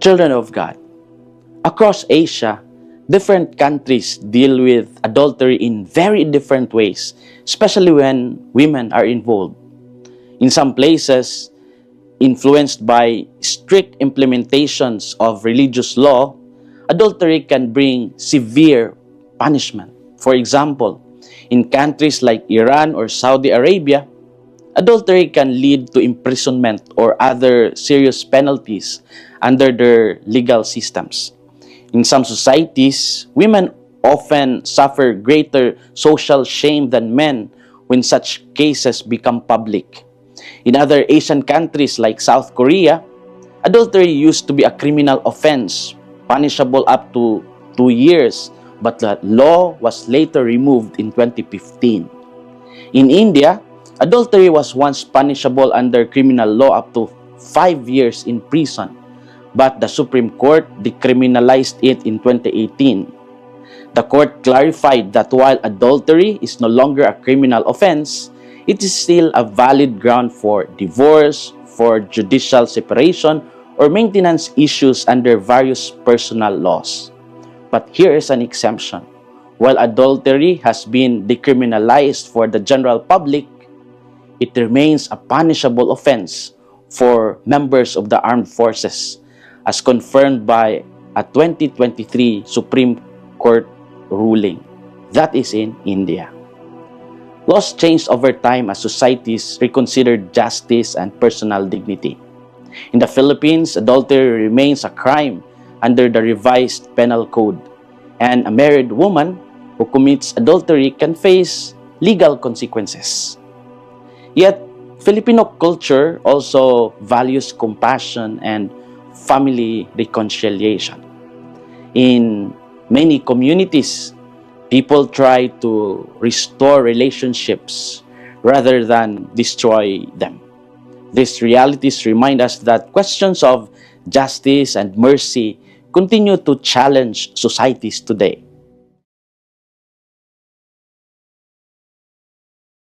Children of God, across Asia, different countries deal with adultery in very different ways, especially when women are involved. In some places, influenced by strict implementations of religious law, adultery can bring severe punishment. For example, in countries like Iran or Saudi Arabia, adultery can lead to imprisonment or other serious penalties under their legal systems. In some societies, women often suffer greater social shame than men when such cases become public. In other Asian countries like South Korea, adultery used to be a criminal offense, punishable up to 2 years, but the law was later removed in 2015. In India, adultery was once punishable under criminal law up to 5 years in prison, but the Supreme Court decriminalized it in 2018. The court clarified that while adultery is no longer a criminal offense, it is still a valid ground for divorce, for judicial separation, or maintenance issues under various personal laws. But here is an exemption. While adultery has been decriminalized for the general public, it remains a punishable offense for members of the armed forces, as confirmed by a 2023 Supreme Court ruling. That is in India. Laws changed over time as societies reconsidered justice and personal dignity. In the Philippines, adultery remains a crime under the revised penal code, and a married woman who commits adultery can face legal consequences. Yet, Filipino culture also values compassion and family reconciliation. In many communities, people try to restore relationships rather than destroy them. These realities remind us that questions of justice and mercy continue to challenge societies today.